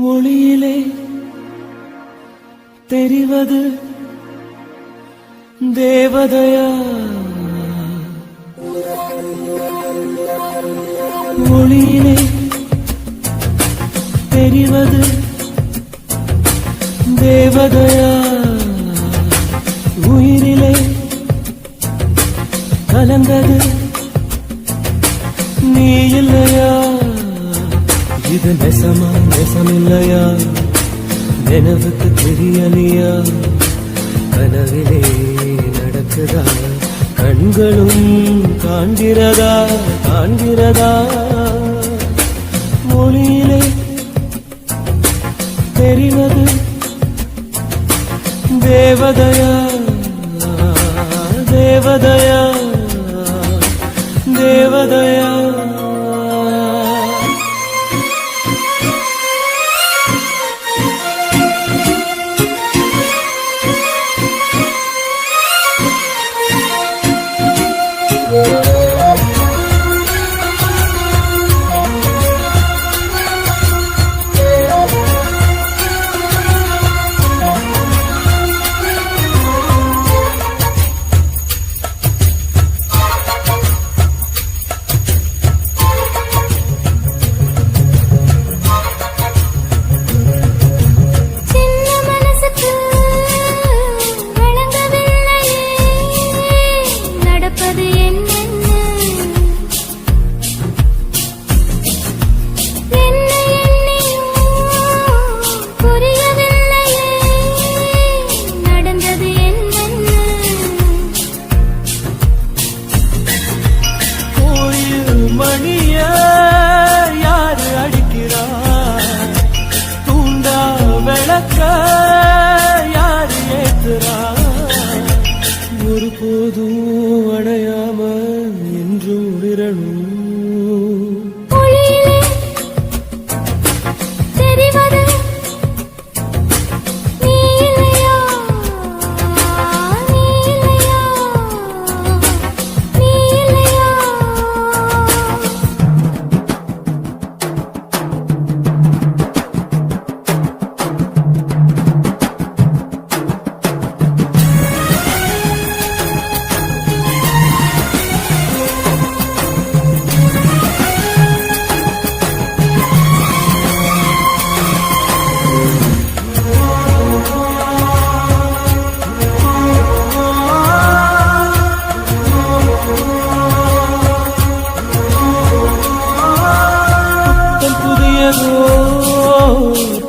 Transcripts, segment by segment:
மொழியிலே தெரிவது தேவதையா, மொழியிலே தெரிவது தேவதையா, உயிரிலே கலந்தது நீ இல்லையா? இது நெசமா நெசமில்லையா? நினைவுக்கு தெரியலையா? கனவிலே நடக்குதா? கண்களும் காண்கிறதா காண்கிறதா? மொழியிலே தெரிவது தேவதையா, தேவதையா, தேவதையா. ஒருபோதும் அடையாம என்றும் உளிரணும்.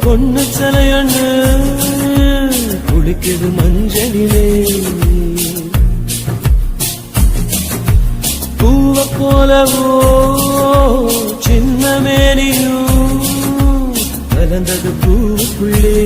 பொண்ணு சிலையண்ணு குளிக்குது மஞ்சளிலே, பூவ போலவோ சின்ன மேனியும் கலந்தது பூவுக்குள்ளே.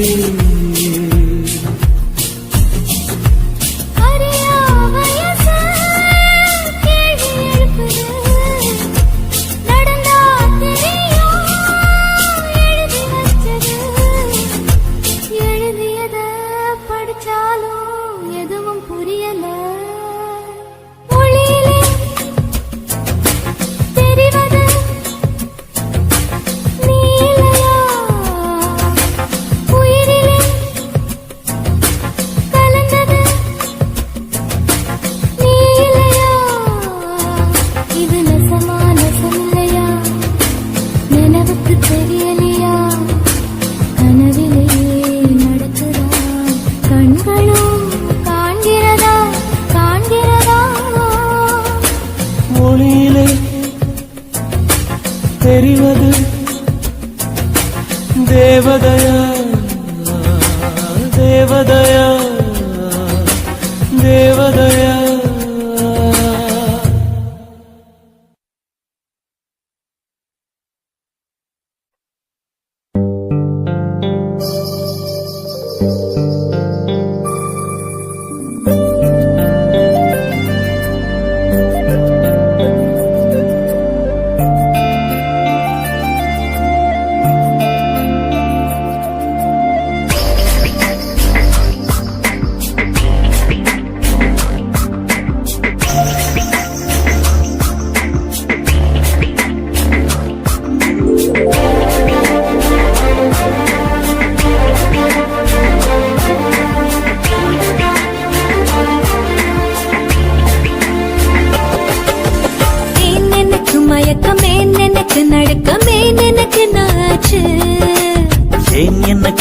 மொழியிலே தெரிவது தேவதையா, தேவதையா, தேவதையா.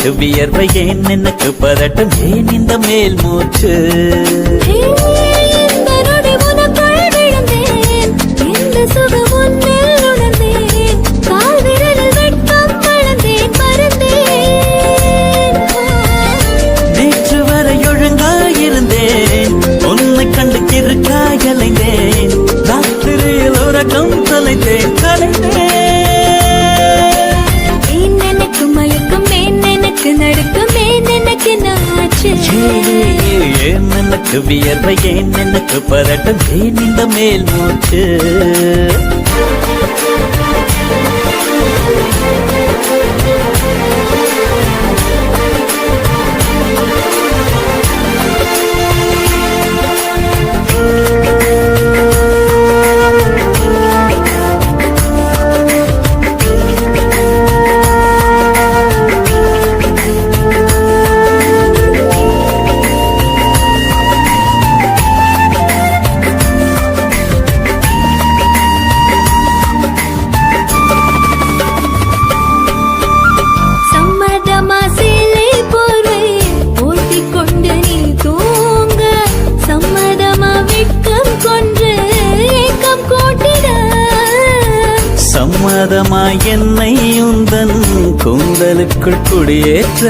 எனக்கு வியர்வை ஏன் எனக்கு பதட்டம் ஏன் இந்த மேல் மூச்சு இந்த நொடி உனக்குள் விழுந்தேன் இந்த சுகம் உன்னில் உணர்ந்தேன் கால் விரலில் வெட்கம் வளர்ந்தேன் மறந்தேன் நேற்று வரை ஒழுங்காயிருந்தேன் உன்னை கண்டு கிறுக்காய் அலைந்தேன் ராத்திரியில் உறக்கம் தொலைந்தேன் கலைந்தேன் ஏன் எனக்கு மயக்கம் ஏன் எனக்கு நடுக்கம் ஏன் எனக்கு நாச்சு ஏன் எனக்கு வியர்வை ஏன் எனக்கு பதட்டம் ஏன் இந்த மேல் மூச்சு சம்மதமா சேலை போர்வை போர்த்திக் கொண்டு நீ தூங்க சம்மதமா வெட்கம் கொன்று ஏக்கம் கூட்டிட சம்மதமாய் என்னை உந்தன் கூந்தலுக்குள் குடியேற்ற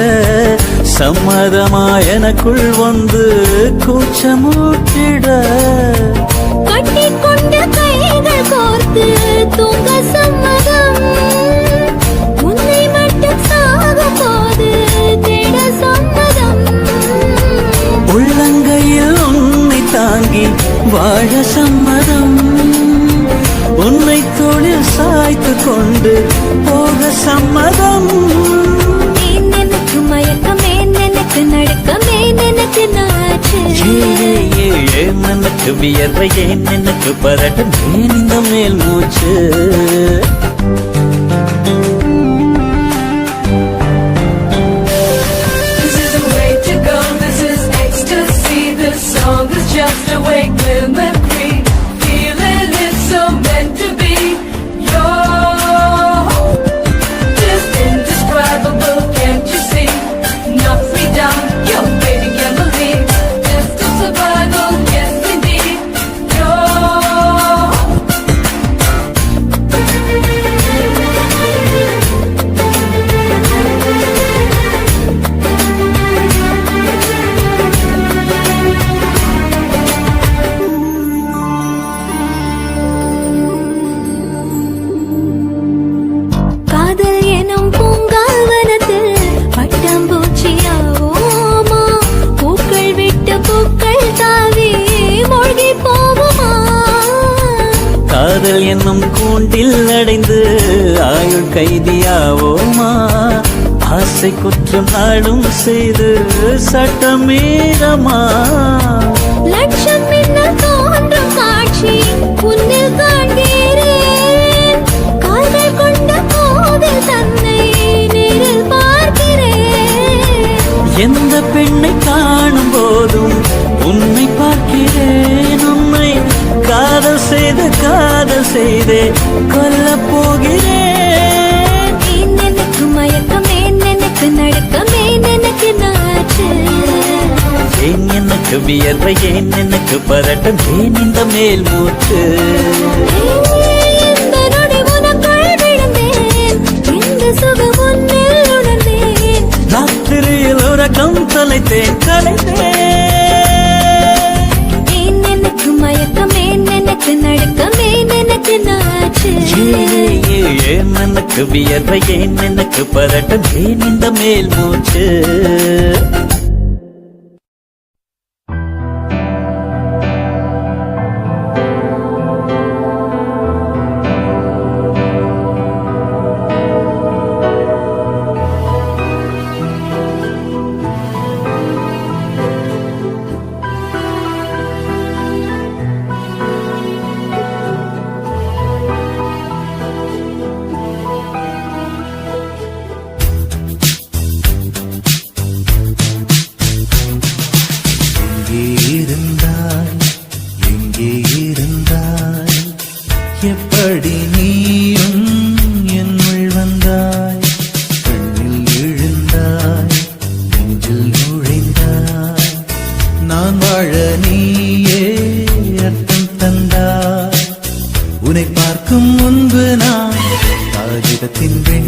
சம்மதமாய் எனக்குள் வந்து கூச்சமூட்டிட கட்டிக்கொண்ட கைகள் கோர்த்து தூங்க சம்மதம் உன்னை மட்டும் சாக போது தேட சம்மதம் உள்ளங்கையில் உன்னை தாங்கி வாழ சம்மதம் உன்னை தோளில் சாய்த்து கொண்டு போக சம்மதம் ஏன் எனக்கு மயக்கம் ஏன் எனக்கு நடுக்கம் ஏன் எனக்கு நாச்சு ஏன் எனக்கு வியர்வை ஏன் எனக்கு பதட்டம் ஏன் இந்த மேல் மூச்சு This is the way to go, this is ecstasy. This song is just a wake memory. Feeling it's so meant to be. You're just indescribable, can't you see? Knock me down, your baby can't believe. Just a survival, yes indeed. You're காதல் எனும் பூங்காவனத்தில் பட்டாம்பூச்சியாவோமா பூக்கள் விட்டு பூக்கள் தாவி மூழ்கி போகுமா காதல் என்னும் கூண்டில் அடைந்து ஆயுள் கைதியாவோமா ஆசை குற்றம் நாடும் செய்து சட்டமீறமா லட்சம் மின்னல் தோன்றும் காட்சி உன்னில் காண்கிறேன் கால்கள் கொண்ட கோவில் தன்னை நேரில் பார்க்கிறேன் எந்த பெண்ணை காணும் போதும் உன்னை பார்க்கிறேன் உன்னை காதல் செய்தே கொல்லப் போகிறேன் ஏன் எனக்கு மயக்கம் ஏன் எனக்கு நடுக்கம் ஏன் எனக்கு நாச்சு ஏன் எனக்கு வியர்வை ஏன் எனக்கு பதட்டம் ஏன் இந்த மேல் மூச்சு இந்த நொடி உனக்குள் விழுந்தேன் இந்த சுகம் உன்னில் உணர்ந்தேன் ராத்திரியில் உறக்கம் தொலைத்தேன் கலைந்தேன் ஏன் எனக்கு மயக்கம் ஏன் எனக்கு நடுக்கம் ஏன் எனக்கு நாச்சு ஏன் எனக்கு வியர்வை ஏன் எனக்கு பதட்டம் ஏன் இந்த மேல் மூச்சு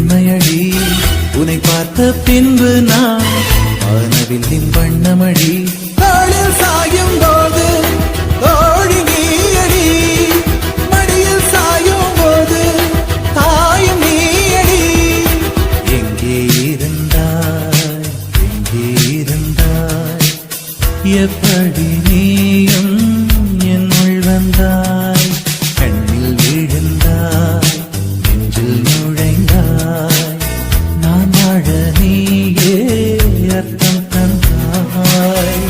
வெண்மையடி உன்னை பார்த்த பின்பு நான் வானவில்லின் வண்ணமடி தாளில் சாயும் போது தோழி நீயடி மடியில் சாயும் போது தாயும் நீயடி எங்கே இருந்தாய் எங்கே இருந்தாய் எப்படி நீயும் என்னுள் வந்தாய் கண்ணில் விழுந்தாய் நெஞ்சில் நுழைந்தாய் நான் வாழ நீயே அர்த்தம் தந்தாய்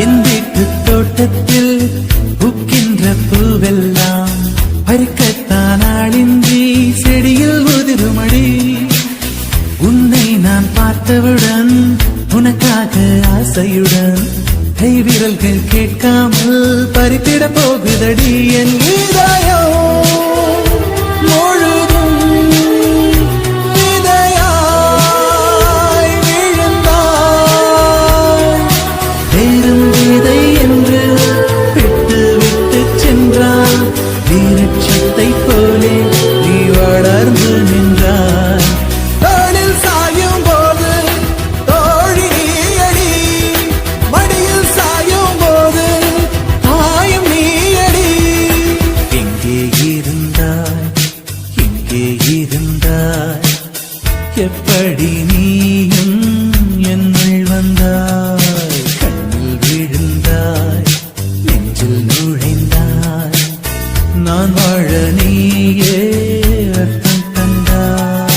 என் வீட்டு தோட்டத்தில் பூக்கின்ற பூவெல்லாம் பறிக்கத்தான் ஆளின்றி செடியில் உதிருமடி உன்னை நான் பார்த்தவுடன் உனக்காக ஆசையுடன் கை விரல்கள் கேட்காமல் பறித்திட போகுதடி என் இதயம் முழுதும் விதையாய் விழுந்தாய் வேறும் விதை என்று விட்டு விட்டு சென்றாய் வீரட்சத்தை போலே நீ வளர்ந்து நின்றாய் தாளில் சாயும் போது தோழி நீயடி மடியில் சாயும் போது தாயும் நீயடி எங்கே இருந்தாய் எங்கே இருந்தாய் எப்படி நீயும் என்னுள் வந்தாய் கண்ணில் விழுந்தாய் நெஞ்சில் நுழைந்தாய் நான் வாழ நீயே அர்த்தம் தந்தாய்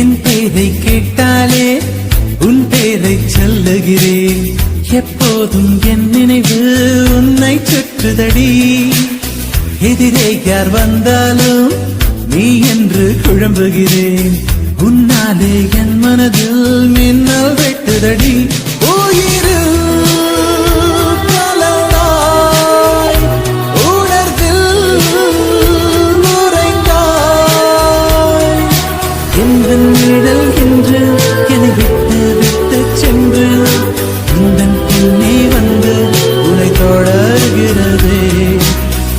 என் பேரை கேட்டாலே உன் பேரை சொல்லுகிறேன் எப்போதும் என் நினைவு உன்னை சுற்றுதடி எதிரே யார் வந்தாலும் நீ என்று குழம்புகிறேன் உன்னாலே என் மனதில் மின்னல் வெட்டுதடி உயிரில் கலந்தாய் உணர்வில் நுரைந்தாய் எந்தன் நிழல் என்று என்னை விட்டு விட்டு சென்று உந்தன் பின்னே வந்து உன்னை தொடர்கிறதே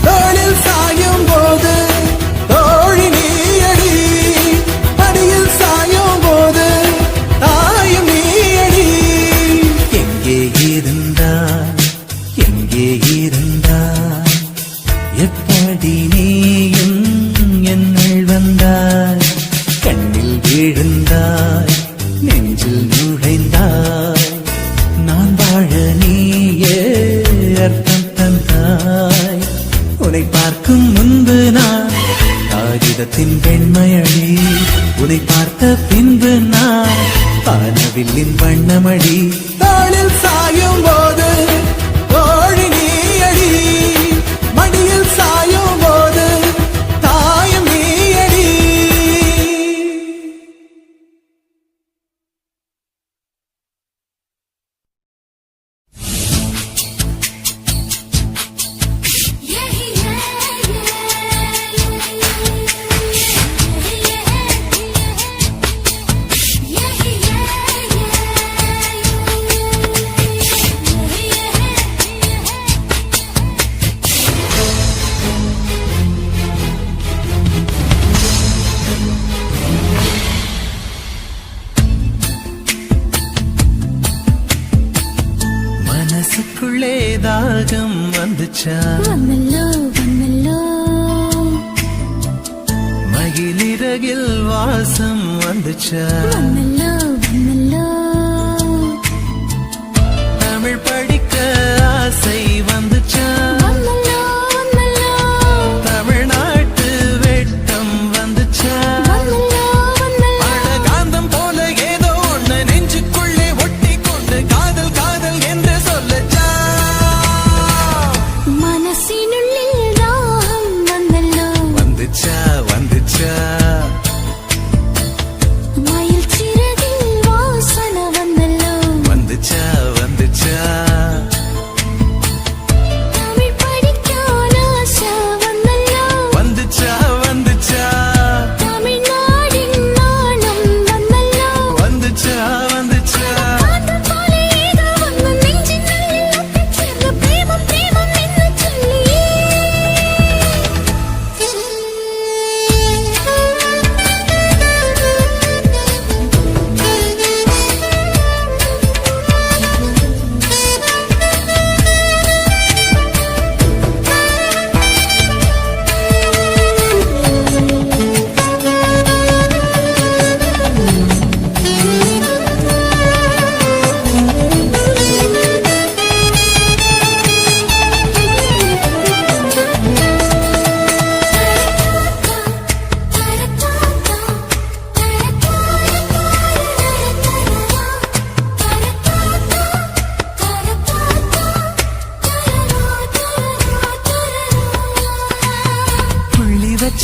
தோளில் சாயும் போது தோழி நீயடி மடியில் சாயும் போது தாயும் நீயடி எங்கே இருந்தாய் எங்கே இருந்தாய் எப்படி நீயும் என்னுள் வந்தாய் கண்ணில் விழுந்தாய் நெஞ்சில் நுழைந்தாய் நான் வாழ நீயே அர்த்தம் தந்தாய் உன்னை பார்க்கும் முன்பு நான் காகிதத்தின் வெண்மையடி உன்னை பார்த்த பின்பு நான் வானவில்லின் வண்ணமடி தாளில் சாயும் போது தோழி நீயடி மடியில் சாயும் போது தாயும் நீயடி மனசுக்குள்ளே தாகம் வந்துச்சா வந்தல்லோ வந்தல்லோ மகிழிறகில் வாசம் வந்துச்சா வந்தல்லோ வந்தல்லோ தமிழ் படி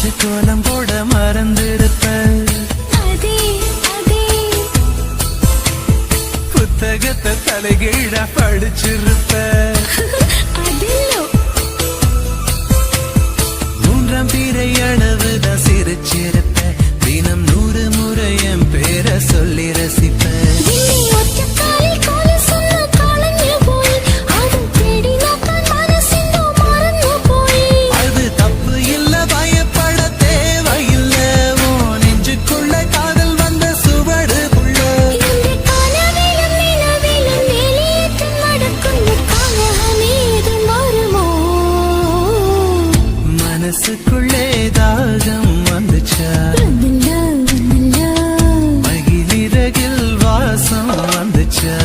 வச்ச கோலம் போட மறந்திருப்ப அதே அதே புத்தகத்தை தலைகீழ படிச்சிருப்ப அதில்லோ மூன்றாம் பிறை அளவுதான் சிரிச்சிருப்ப தினம் 100 முறை என் பேரை சொல்லி ரசிப்ப விண்ணி ஒற்ற காலில் காலை சொன்ன காலஞ்சு போய் அது தேடி நான் மனசிந்தோ மறந்து போய் அது தப்பு இல்ல பயப்பட தேவையில்ல ஓ நெஞ்சுக்குள்ள காதல் வந்த சுவடு புள்ள இந்த கனவிலும் நிலவிலும் வெளியேற்றம் நடக்கும் காலமே இது மாறுமோ மனசுக்குள்ளே தாகம் வந்துச்சா வந்தல்ல வந்தல்ல மகிழிறகில் வாசம் வந்துச்சா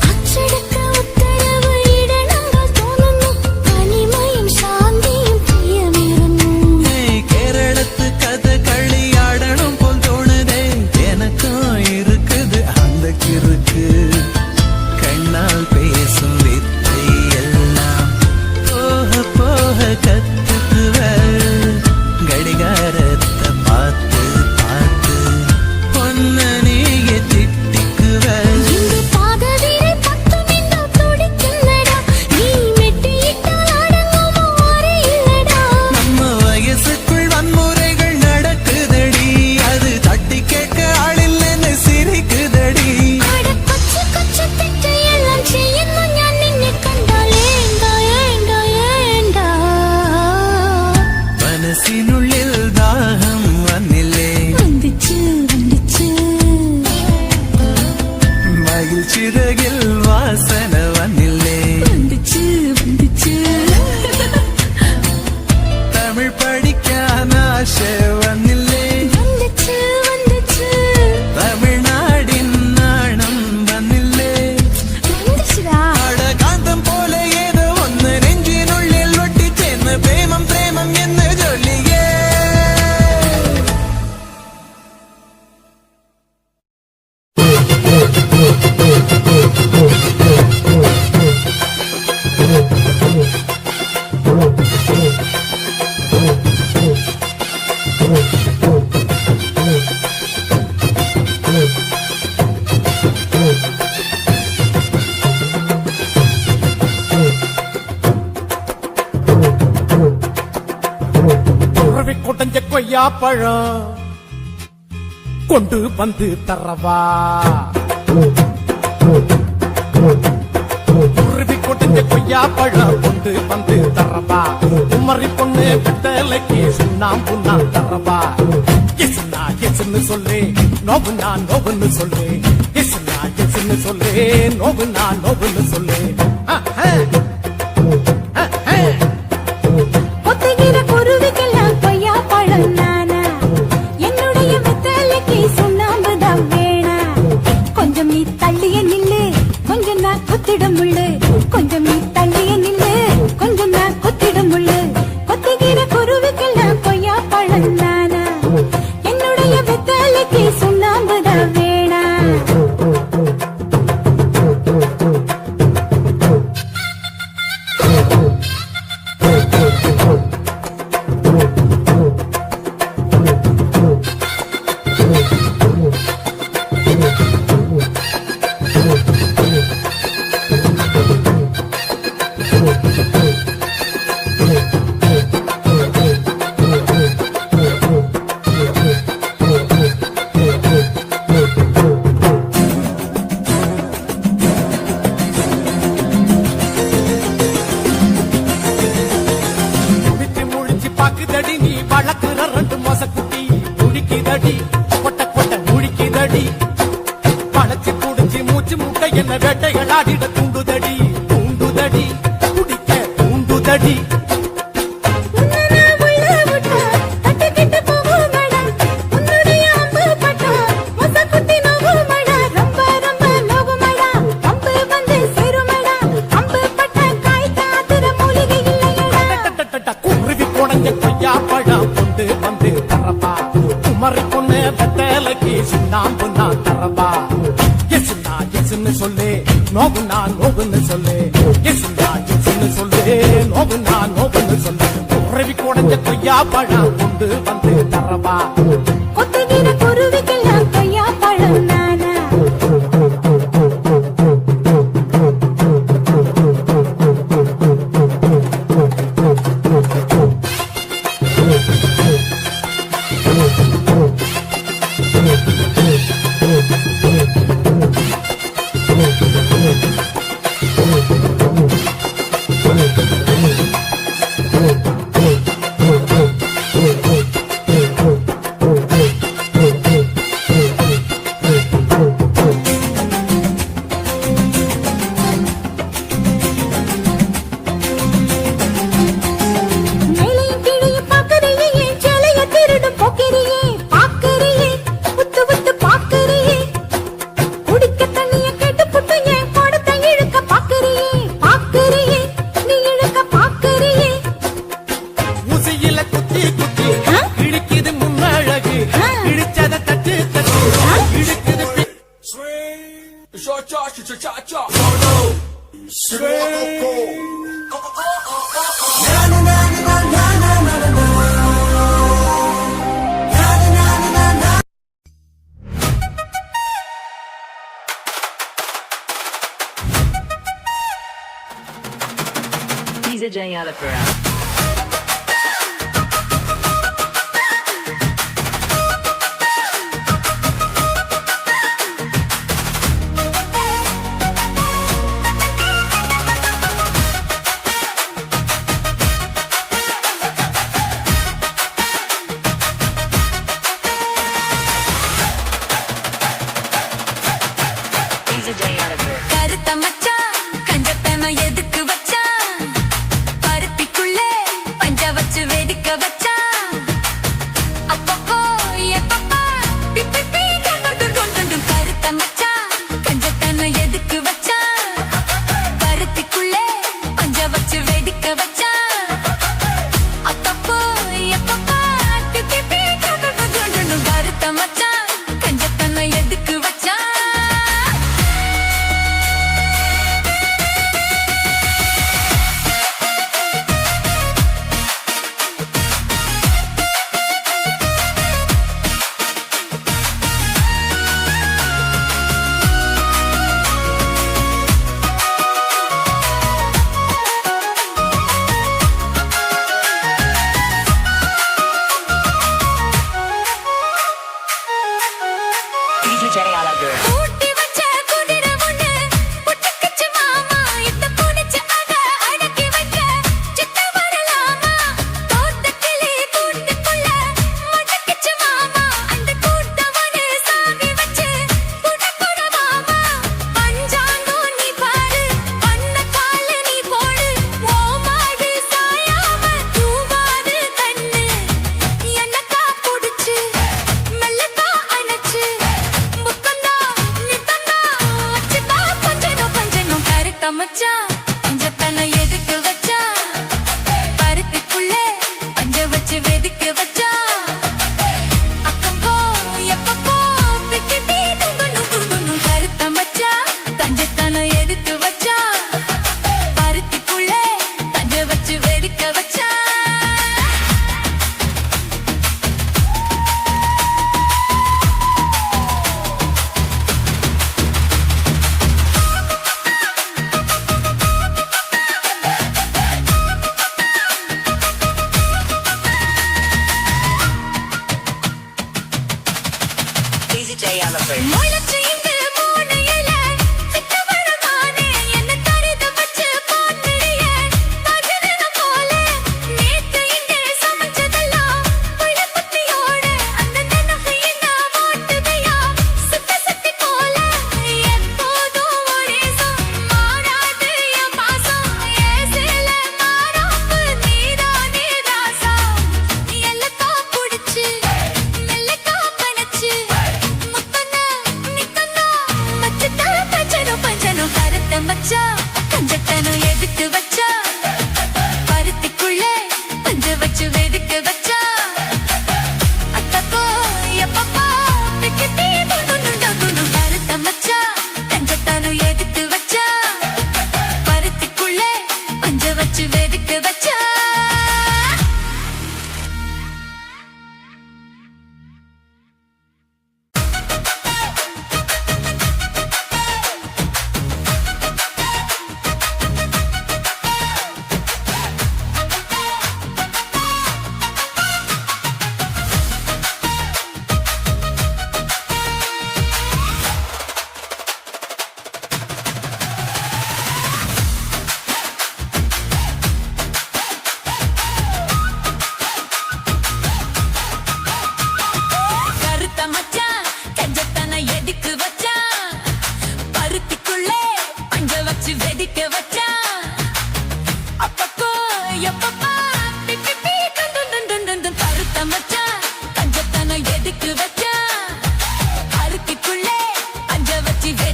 அச்சடக்க உத்தரவு இட நாங்கள் தோணுന്നു தனிமையும் சாந்தியும் பிரியமிருந்தும் கேரளத்து கதை களியாடணும் போல் தோணுதே எனக்கும் இருக்குது அந்த கிறுக்கு கண்ணால் பேசும் வித்தை எல்லாம் போக போக கத்துக்குவ கடிகாரத்தை பார்த்து பார்த்து பொன்ன நீங்க திட்டிக்குவ இந்த பாதவீரை பத்தும் இந்த துடிக்குள்ளடா நீ மெட்டியிட்டால் அடங்குமோ அறியில்லடா நம்ம வயசுக்குள் வன்முறைகள் நடக்குதடி அது தட்டி கேட்க ஆளில்லைன்னு சிரிக்குதடி அட கொச்சு கொச்சு திட்டு எல்லாம் செய்யணும் ഞാൻ നിന്നെ കണ്ടാൽ ஏண்டா ஏண்டா ஏண்டா மனசினுள்ளில் தாகம் வந்தில்லே வந்துச்சு வந்துச்சு மகிழ் சிறகில் வாசனை வந்தில்லே வந்துச்சு வந்துச்சு தமிழ் படிக்கான ஆசை வந்தில்லே வந்துச்சு வந்துச்சு தமிழ்நாடின் நாணம் வந்தில்லே வந்துச்சுடா அட காந்தம் போல ஏதோ ஒன்னு நெஞ்சினுள்ளில் ஒட்டி சேர்ந்த பிரேமம் பிரேமம் என்று சொல்லியே உறவி கொட்டஞ்ச கொய்யா பழம் கொண்டு வந்து தரவா உருவி கொட்டஞ்ச கொய்யா பழம் கொண்டு வந்து தரவா உமரி பொண்ணு பித்தலைக்கு சுண்ணாம்பு நான் தரவா எஸ்னா எஸ்ன்னு சொல்லு நோவு நான் நோவுன்னு சொல்லு எஸ்னா எஸ்ன்னு சொல்லு நோவு நான் நோவுன்னு சொல்லு ஒத்துகிற குருவிக்கெல்லாம் கொய்யா பழம் நானா என்னுடைய வெத்தலைக்கு சுண்ணாம்புதான் வேணா கொஞ்சம் நீ தள்ளிய நில்லு கொஞ்சம் நான் குத்திடும் முள்ளு கொஞ்சம் நீ தள்ளிய நில்லு கொஞ்சம் நான் குத்திடும் முள்ளு ஒத்துகிற குருவிக்கெல்லாம் கொய்யா பழம் நானா என்னுடைய வெத்தலைக்கு சுண்ணாம்புதான் வேணா பாக்குதடி நீ வளர்க்குற ரெண்டு மோசக்குட்டி முழிக்குதடி கொட்ட கொட்ட முழிக்குதடி பழச்சு புடிச்சு மூச்சு முட்டை என்ன வேட்டைகள் ஆடிட தூண்டுதடி தூண்டுதடி குடிக்க தூண்டுதடி உன்னனா உள்ள விட்டா தட்டிக்கிட்டு போகுமடா உன்னுடைய அம்பு பட்டா மொசக்குத்தி நோகுமடா ரொம்ப ரொம்ப நோகுமடா அம்பு வந்து சேருமடா அம்பு பட்ட காய் காத்துற மூலிகை இல்லையடா குருவி குடஞ்ச கொய்யா பழம் கொண்டு வந்து தரப்பா குமரி பொண்ணு வெத்தலைக்கு சுண்ணாம்பு நான் தரப்பா எசுனா எசுன்னு சொல்லு நோவுனா நோவுன்னு சொல்லு எசுனா எசுன்னு சொல்லு நோவுனா நோவுன்னு சொல்லு குருவி குடஞ்ச கொய்யா பழம் கொண்டு வந்து தரப்பா கொத்துகிற குருவிக்கெல்லாம் கொய்யா பழம் நானா மேலையும் கீழையும் பார்க்கறியே என் சேலைய திருடும் போக்கிறியே பார்க்கறியே உத்து உத்து பார்க்கறியே குடிக்க தண்ணிய கேட்டு புட்டு என் கோடத்தை இழுக்க பார்க்கறியே பார்க்கறியே நீ இழுக்க பார்க்கறியே ஊசியில குத்தி குத்தி ஆ? இழுக்குது முன்னழகு ஆ. இடிச்சத தட்டு தட்டு ஆ? இழுக்குது DJ Alapura. கருத்த மச்சான் கஞ்சத்தன எதுக்கு வச்சான் பருத்திக்குள்ளே பஞ்ச வச்சு வெடிக்க வச்சான் அப்பப்போ எப்பப்பா பிப்பி பீ கொண்டு கருத்த மச்சான் கஞ்சத்தன எதுக்கு வச்சான் பருத்திக்குள்ளே பஞ்ச வச்சு வெடிக்க வச்சான் அப்பப்போ எப்பப்பா பிப்பி பீ கொண்டு கருத்த மச்சான் கஞ்சத்தன எதுக்கு வச்சான் ஊட்டி வச்ச குதிரை ஒண்ணு புட்டுக்குச்சு மாமா இந்த புடிச்ச அத அடக்கி வைக்க சித்த வரலாமா தோட்ட கிளி கூட்டுக்குள்ள முடக்குச்சு மாமா அந்த கூட்டவனு சாவி வச்சு புடக்குட மாமா பஞ்சாங்கோ நீ பாரு பண்ண கால நீ போடு ஓ மாடு சாயாம தூவாது கண்ணு என்னக்கா புடிச்சு மெல்லக்கா அணைச்சு முக்கந்தா நித்தந்தா வச்சுக்கா கொஞ்சனும் கருத்த மச்சான் பஞ்சத்தனை எதுக்கு வச்சா பருத்திக்குள்ளே பஞ்ச வச்சு வெதுக்கு வச்சா அப்பப்போ எப்பப்போ பிக்கி பீ துங்கணும் கருத்த மச்சான் பஞ்சத்தனை எதுக்கு வச்சா பருத்திக்குள்ளே பஞ்ச வச்சு வெதுக்க வச்சா முளைச்சு இங்கு மூணு இலை சித்த வரமானே என்ன தடுத்து வச்சு போட்டுறிய பகலினம் போல நேத்து இங்கே சமைச்சதெல்லாம் புள்ள குட்டியோட அந்த நினைவு என்ன ஓட்டுதையா சுத்தி சுத்தி போல எப்போதும்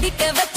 சிரிக்க வச்ச